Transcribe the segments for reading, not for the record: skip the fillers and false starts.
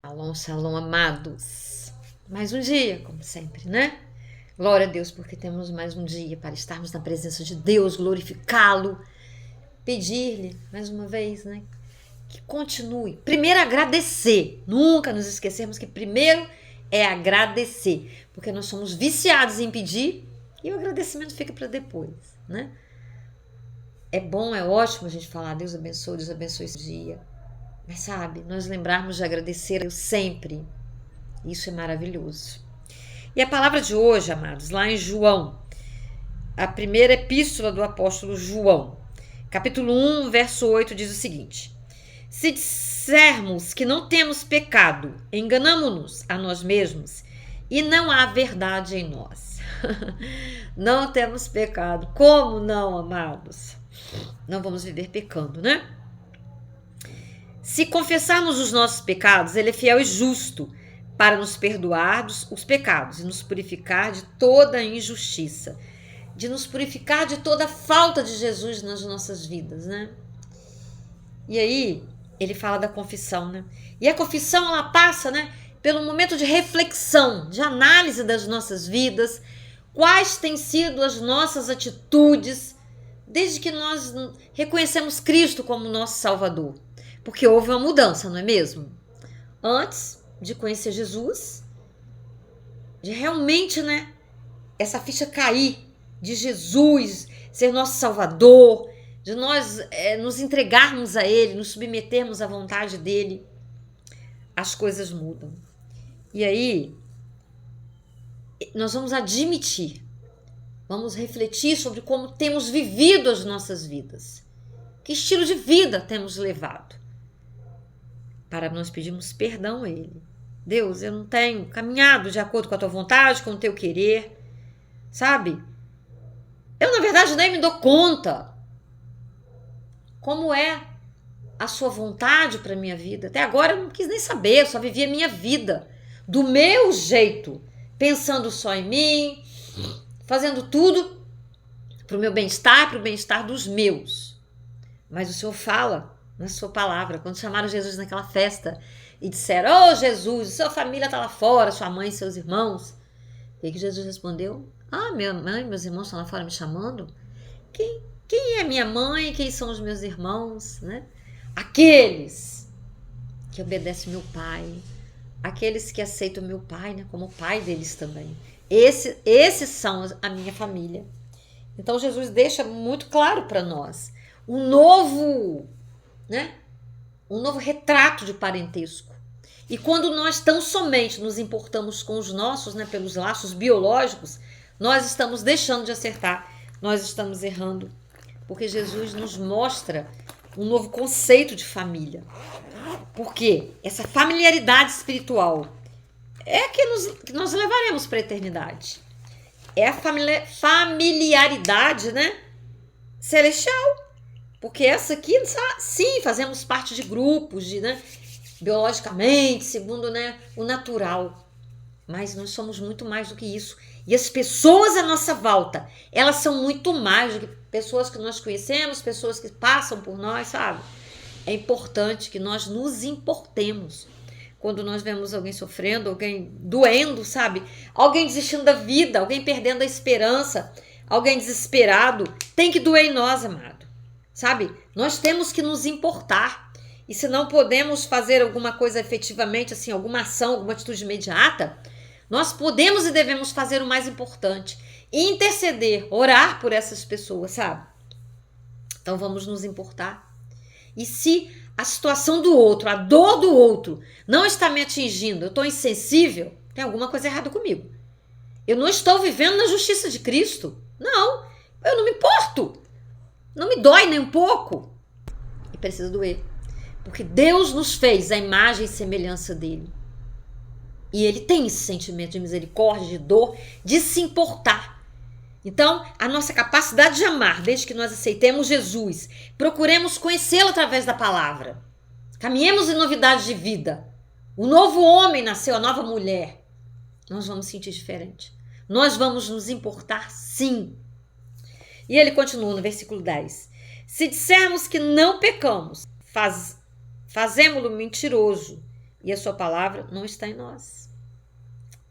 Shalom, shalom, amados. Mais um dia, como sempre, né? Glória a Deus, porque temos mais um dia para estarmos na presença de Deus, glorificá-lo, pedir-lhe, mais uma vez, né? Que continue. Primeiro, agradecer. Nunca nos esquecermos que primeiro é agradecer, porque nós somos viciados em pedir e o agradecimento fica para depois, né? É bom, é ótimo a gente falar Deus abençoe esse dia. Mas sabe, nós lembrarmos de agradecer a Deus sempre. Isso é maravilhoso. E a palavra de hoje, amados, lá em João, a primeira epístola do apóstolo João, capítulo 1, verso 8, diz o seguinte: se dissermos que não temos pecado, enganamo-nos a nós mesmos e não há verdade em nós. Não temos pecado. Como não, amados? Não vamos viver pecando, né? Se confessarmos os nossos pecados, ele é fiel e justo para nos perdoar os pecados e nos purificar de toda injustiça, de nos purificar de toda falta de Jesus nas nossas vidas, né? E aí, ele fala da confissão, né? E a confissão, ela passa, né, pelo momento de reflexão, de análise das nossas vidas, quais têm sido as nossas atitudes desde que nós reconhecemos Cristo como nosso Salvador. Porque houve uma mudança, não é mesmo? Antes de conhecer Jesus, de realmente, né, essa ficha cair, de Jesus ser nosso Salvador, de nós nos entregarmos a Ele, nos submetermos à vontade dEle, as coisas mudam. E aí, nós vamos admitir, vamos refletir sobre como temos vivido as nossas vidas, que estilo de vida temos levado, para nós pedirmos perdão a Ele. Deus, eu não tenho caminhado de acordo com a tua vontade, com o teu querer, sabe? Eu, na verdade, nem me dou conta como é a sua vontade para a minha vida. Até agora eu não quis nem saber, eu só vivi a minha vida do meu jeito, pensando só em mim, fazendo tudo para o meu bem-estar, para o bem-estar dos meus. Mas o Senhor fala na sua palavra, quando chamaram Jesus naquela festa e disseram: "Oh, Jesus, sua família está lá fora, sua mãe e seus irmãos." O que Jesus respondeu? "Ah, minha mãe e meus irmãos estão lá fora me chamando? Quem é minha mãe? Quem são os meus irmãos? Né? Aqueles que obedecem meu Pai, aqueles que aceitam meu Pai, né, como o Pai deles também. Esses são a minha família." Então Jesus deixa muito claro para nós um novo retrato de parentesco. E quando nós tão somente nos importamos com os nossos, né, pelos laços biológicos, nós estamos deixando de acertar, nós estamos errando, porque Jesus nos mostra um novo conceito de família. Porque essa familiaridade espiritual é que nós levaremos para a eternidade. É a familiaridade, né, celestial. Porque essa aqui, sim, fazemos parte de grupos, né, biologicamente, segundo, né, o natural. Mas nós somos muito mais do que isso. E as pessoas à nossa volta, elas são muito mais do que pessoas que nós conhecemos, pessoas que passam por nós, sabe? É importante que nós nos importemos. Quando nós vemos alguém sofrendo, alguém doendo, sabe? Alguém desistindo da vida, alguém perdendo a esperança, alguém desesperado, tem que doer em nós, amado. Sabe? Nós temos que nos importar. E se não podemos fazer alguma coisa efetivamente, assim, alguma ação, alguma atitude imediata, nós podemos e devemos fazer o mais importante: interceder, orar por essas pessoas, sabe? Então vamos nos importar. E se a situação do outro, a dor do outro não está me atingindo, eu estou insensível, tem alguma coisa errada comigo. Eu não estou vivendo na justiça de Cristo. Não, eu não me importo. Não me dói nem um pouco. E precisa doer. Porque Deus nos fez a imagem e semelhança dele. E ele tem esse sentimento de misericórdia, de dor, de se importar. Então, a nossa capacidade de amar, desde que nós aceitemos Jesus, procuremos conhecê-lo através da palavra. Caminhemos em novidade de vida. O novo homem nasceu, a nova mulher. Nós vamos sentir diferente. Nós vamos nos importar, sim. E ele continua no versículo 10. Se dissermos que não pecamos, fazemo-lo mentiroso e a sua palavra não está em nós.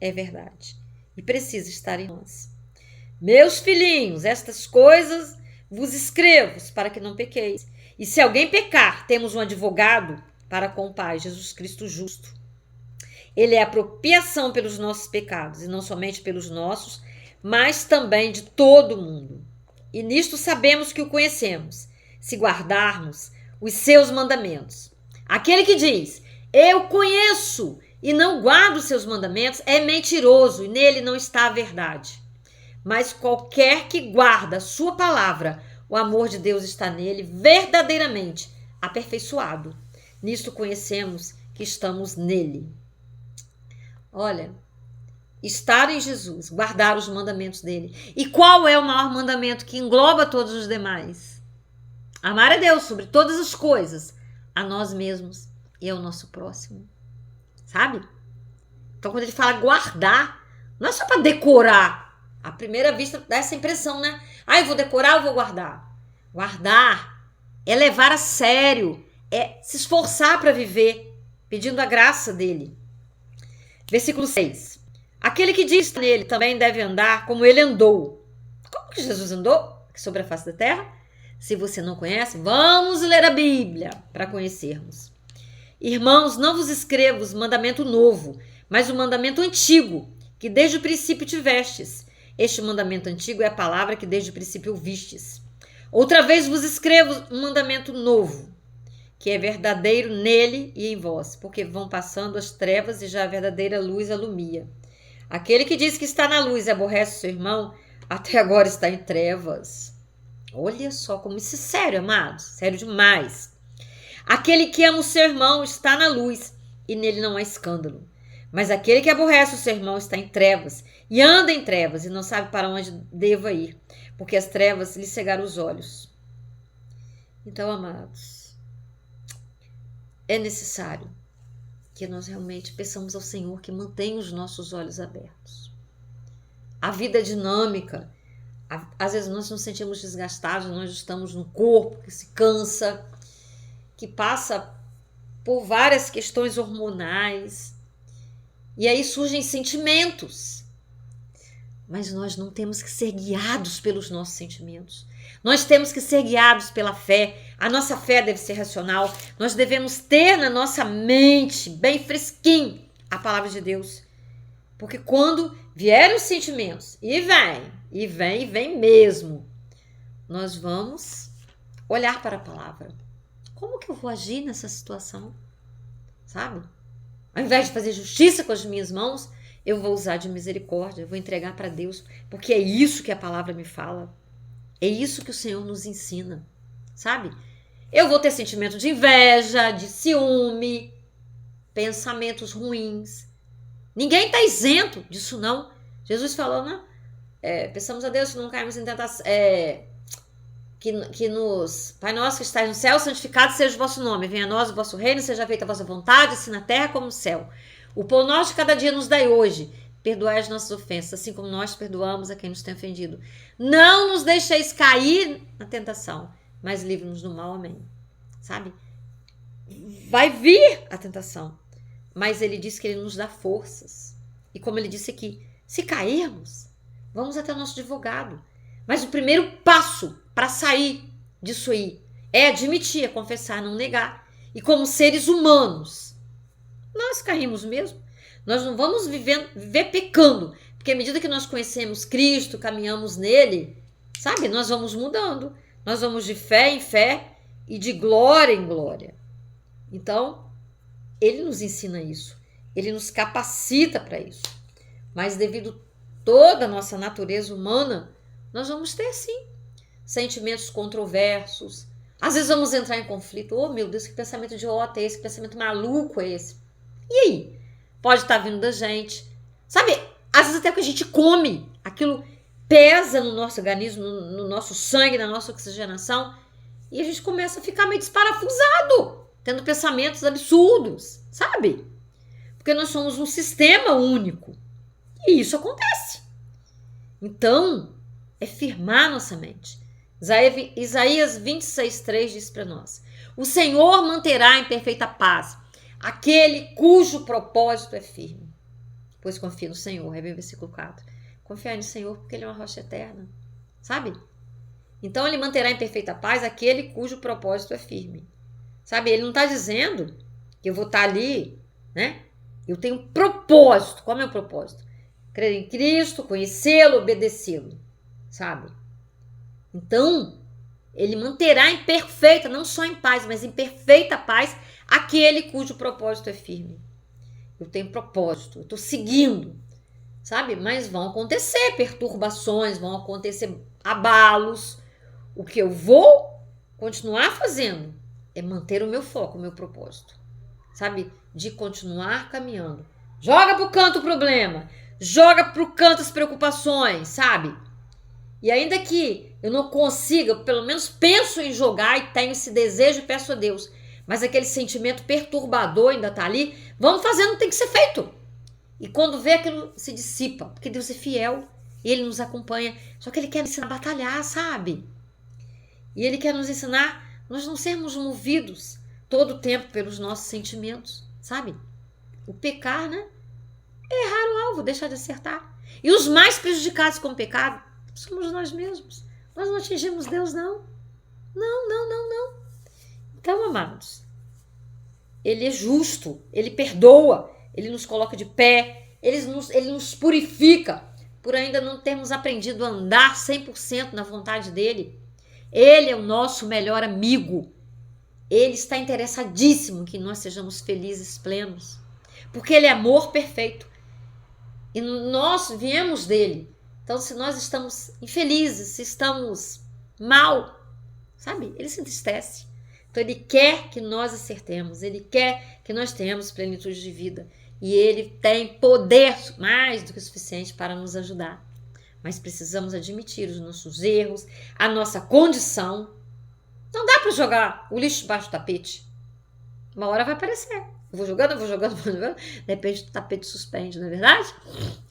É verdade. E precisa estar em nós. Meus filhinhos, estas coisas vos escrevo para que não pequeis. E se alguém pecar, temos um advogado para com o Pai, Jesus Cristo justo. Ele é a propiciação pelos nossos pecados, e não somente pelos nossos, mas também de todo mundo. E nisto sabemos que o conhecemos, se guardarmos os seus mandamentos. Aquele que diz, eu conheço e não guarda os seus mandamentos, é mentiroso e nele não está a verdade. Mas qualquer que guarda a sua palavra, o amor de Deus está nele verdadeiramente aperfeiçoado. Nisto conhecemos que estamos nele. Olha, estar em Jesus, guardar os mandamentos dele. E qual é o maior mandamento que engloba todos os demais? Amar a Deus sobre todas as coisas, a nós mesmos e ao nosso próximo. Sabe? Então, quando ele fala guardar, não é só para decorar. À primeira vista dá essa impressão, né? Eu vou decorar ou vou guardar? Guardar é levar a sério, é se esforçar para viver, pedindo a graça dele. Versículo 6. Aquele que diz nele também deve andar como ele andou. Como que Jesus andou sobre a face da terra? Se você não conhece, vamos ler a Bíblia para conhecermos. Irmãos, não vos escrevo o mandamento novo, mas o mandamento antigo, que desde o princípio tivestes. Este mandamento antigo é a palavra que desde o princípio ouvistes. Outra vez vos escrevo um mandamento novo, que é verdadeiro nele e em vós, porque vão passando as trevas e já a verdadeira luz alumia. Aquele que diz que está na luz e aborrece o seu irmão, até agora está em trevas. Olha só como isso é sério, amados, sério demais. Aquele que ama o seu irmão está na luz e nele não há escândalo. Mas aquele que aborrece o seu irmão está em trevas e anda em trevas e não sabe para onde deva ir, porque as trevas lhe cegaram os olhos. Então, amados, é necessário que nós realmente peçamos ao Senhor que mantenha os nossos olhos abertos. A vida é dinâmica. Às vezes nós nos sentimos desgastados, nós estamos num corpo que se cansa, que passa por várias questões hormonais. E aí surgem sentimentos. Mas nós não temos que ser guiados pelos nossos sentimentos. Nós temos que ser guiados pela fé. A nossa fé deve ser racional. Nós devemos ter na nossa mente, bem fresquinho, a palavra de Deus. Porque quando vierem os sentimentos, e vem mesmo, nós vamos olhar para a palavra. Como que eu vou agir nessa situação? Sabe? Ao invés de fazer justiça com as minhas mãos, eu vou usar de misericórdia, eu vou entregar para Deus, porque é isso que a palavra me fala. É isso que o Senhor nos ensina, sabe? Eu vou ter sentimento de inveja, de ciúme, pensamentos ruins. Ninguém está isento disso, não. Jesus falou, né? Pensamos a Deus que não caímos em tentação. Pai nosso que estais no céu, santificado seja o vosso nome. Venha a nós o vosso reino, seja feita a vossa vontade, assim na terra como no céu. O pão nosso de cada dia nos dai hoje. Perdoai as nossas ofensas, assim como nós perdoamos a quem nos tem ofendido. Não nos deixeis cair na tentação, mas livre-nos do mal. Amém. Sabe? Vai vir a tentação, mas ele diz que ele nos dá forças. E como ele disse aqui, se cairmos, vamos até o nosso advogado. Mas o primeiro passo para sair disso aí é admitir, é confessar, não negar. E como seres humanos, nós caímos mesmo. Nós não vamos viver pecando, porque à medida que nós conhecemos Cristo, caminhamos nele, sabe? Nós vamos mudando. Nós vamos de fé em fé e de glória em glória. Então, ele nos ensina isso. Ele nos capacita para isso. Mas devido a toda a nossa natureza humana, nós vamos ter, sim, sentimentos controversos. Às vezes vamos entrar em conflito. Oh, meu Deus, que pensamento idiota é esse? Que pensamento maluco é esse? E aí? Pode estar vindo da gente. Sabe, às vezes até o que a gente come, aquilo pesa no nosso organismo, no nosso sangue, na nossa oxigenação, e a gente começa a ficar meio desparafusado, tendo pensamentos absurdos, sabe? Porque nós somos um sistema único. E isso acontece. Então, é firmar nossa mente. Isaías 26:3 diz para nós: o Senhor manterá em perfeita paz aquele cujo propósito é firme. Pois confia no Senhor, é bem versículo 4. Confiar no Senhor porque Ele é uma rocha eterna, sabe? Então Ele manterá em perfeita paz aquele cujo propósito é firme. Sabe, Ele não está dizendo que eu vou estar ali, né? Eu tenho um propósito. Qual é o meu propósito? Crer em Cristo, conhecê-lo, obedecê-lo, sabe? Então, Ele manterá em perfeita, não só em paz, mas em perfeita paz, aquele cujo propósito é firme. Eu tenho propósito, eu estou seguindo, sabe? Mas vão acontecer perturbações, vão acontecer abalos. O que eu vou continuar fazendo é manter o meu foco, o meu propósito, sabe? De continuar caminhando. Joga pro canto o problema, joga pro canto as preocupações, sabe? E ainda que eu não consiga, eu pelo menos penso em jogar e tenho esse desejo e peço a Deus, mas aquele sentimento perturbador ainda tá ali, vamos fazendo, tem que ser feito. E quando vê, aquilo se dissipa, porque Deus é fiel e Ele nos acompanha. Só que Ele quer nos ensinar a batalhar, sabe? E Ele quer nos ensinar nós não sermos movidos todo o tempo pelos nossos sentimentos, sabe? O pecar, né? É errar o alvo, deixar de acertar. E os mais prejudicados com o pecado somos nós mesmos. Nós não atingimos Deus, não. Não. Então, amados, Ele é justo, Ele perdoa, Ele nos coloca de pé, Ele nos purifica por ainda não termos aprendido a andar 100% na vontade dEle. Ele é o nosso melhor amigo. Ele está interessadíssimo que nós sejamos felizes, plenos. Porque Ele é amor perfeito. E nós viemos dEle. Então, se nós estamos infelizes, se estamos mal, sabe? Ele se entristece. Então, Ele quer que nós acertemos. Ele quer que nós tenhamos plenitude de vida. E Ele tem poder mais do que o suficiente para nos ajudar. Mas precisamos admitir os nossos erros, a nossa condição. Não dá para jogar o lixo debaixo do tapete. Uma hora vai aparecer. Eu vou jogando. De repente o tapete suspende, não é verdade?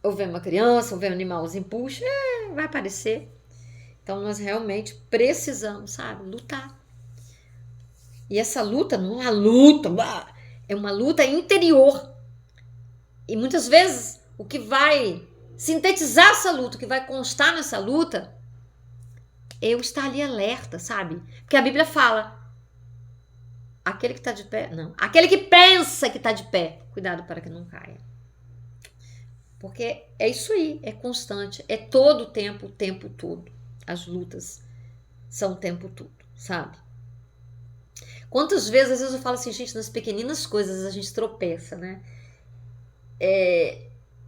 Ou vem uma criança, ou vem um animalzinho, puxa, vai aparecer. Então nós realmente precisamos, sabe, lutar. E essa luta não é uma luta, é uma luta interior. E muitas vezes o que vai sintetizar essa luta, o que vai constar nessa luta, eu estar ali alerta, sabe? Porque a Bíblia fala, aquele que está de pé, não, aquele que pensa que está de pé, cuidado para que não caia. Porque é isso aí, é constante, é todo o tempo todo. As lutas são o tempo todo, sabe? Quantas vezes, às vezes eu falo assim, gente, nas pequeninas coisas a gente tropeça, né?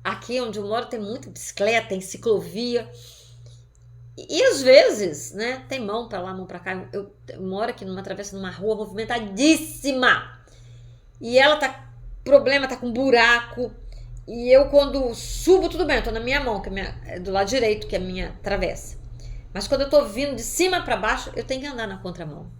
Aqui onde eu moro tem muita bicicleta, tem ciclovia. E às vezes, né, tem mão para lá, mão para cá. Eu moro aqui numa travessa numa rua movimentadíssima. E ela tá com buraco. E eu quando subo, tudo bem, eu tô na minha mão, que é do lado direito, que é a minha travessa. Mas quando eu tô vindo de cima para baixo, eu tenho que andar na contramão.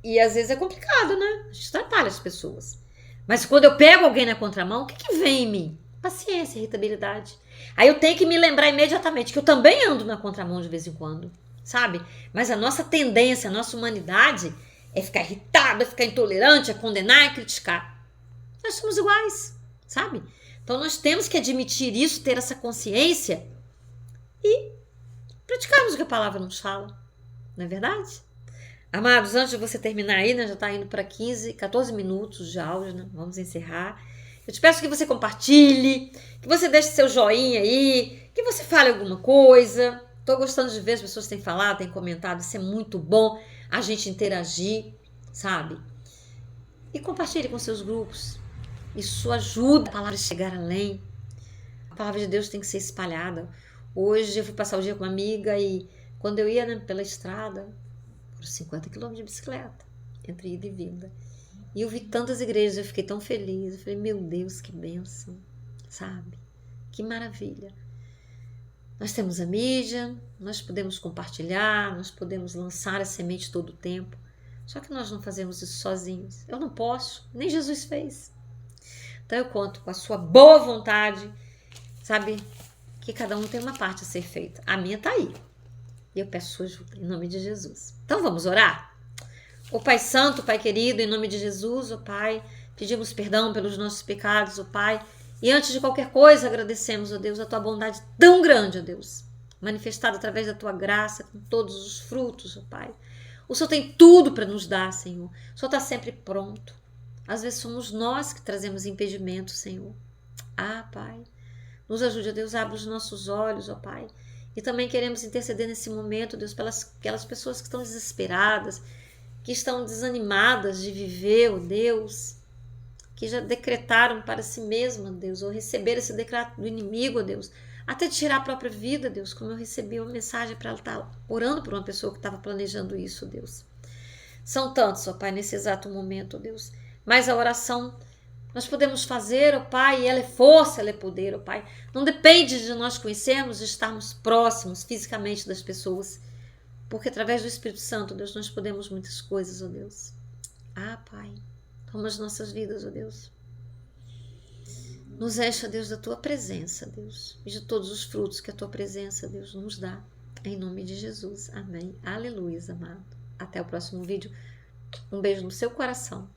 E às vezes é complicado, né? A gente atrapalha as pessoas. Mas quando eu pego alguém na contramão, o que vem em mim? Paciência, irritabilidade. Aí eu tenho que me lembrar imediatamente que eu também ando na contramão de vez em quando, sabe? Mas a nossa tendência, a nossa humanidade é ficar irritado, é ficar intolerante, é condenar, é criticar. Nós somos iguais, sabe? Então nós temos que admitir isso, ter essa consciência e praticarmos o que a palavra nos fala. Não é verdade? Amados, antes de você terminar aí, né, já está indo para 14 minutos de áudio, né? Vamos encerrar. Eu te peço que você compartilhe, que você deixe seu joinha aí, que você fale alguma coisa. Estou gostando de ver as pessoas têm falado, têm comentado, isso é muito bom, a gente interagir, sabe? E compartilhe com seus grupos. Isso ajuda a palavra a chegar além. A palavra de Deus tem que ser espalhada. Hoje eu fui passar o dia com uma amiga e quando eu ia, né, pela estrada, por 50 quilômetros de bicicleta, entre ida e vinda. E eu vi tantas igrejas, eu fiquei tão feliz. Eu falei, meu Deus, que bênção, sabe? Que maravilha. Nós temos a mídia, nós podemos compartilhar, nós podemos lançar a semente todo o tempo. Só que nós não fazemos isso sozinhos. Eu não posso, nem Jesus fez. Então eu conto com a sua boa vontade, sabe? Que cada um tem uma parte a ser feita. A minha tá aí. E eu peço sua ajuda, em nome de Jesus. Então vamos orar? Ó Pai Santo, Pai querido, em nome de Jesus, ó Pai, Pedimos perdão pelos nossos pecados, ó Pai. E antes de qualquer coisa, agradecemos, ó Deus, a tua bondade tão grande, ó Deus, manifestada através da tua graça, com todos os frutos, ó Pai. O Senhor tem tudo para nos dar, Senhor. O Senhor está sempre pronto. Às vezes somos nós que trazemos impedimentos, Senhor. Ah, Pai, nos ajude, ó Deus, abre os nossos olhos, ó Pai. E também queremos interceder nesse momento, Deus, pelas aquelas pessoas que estão desesperadas, que estão desanimadas de viver, ó Deus, que já decretaram para si mesma, Deus, ou receberam esse decreto do inimigo, ó Deus, até tirar a própria vida, Deus, como eu recebi uma mensagem para ela estar orando por uma pessoa que estava planejando isso, ó Deus. São tantos, ó Pai, nesse exato momento, ó Deus, mas a oração nós podemos fazer, ó Pai, e ela é força, ela é poder, ó Pai. Não depende de nós conhecermos, de estarmos próximos fisicamente das pessoas, porque através do Espírito Santo, Deus, nós podemos muitas coisas, ó Deus. Ah, Pai, toma as nossas vidas, ó Deus. Nos enche, ó Deus, da tua presença, Deus, e de todos os frutos que a tua presença, Deus, nos dá. Em nome de Jesus. Amém. Aleluia, amado. Até o próximo vídeo. Um beijo no seu coração.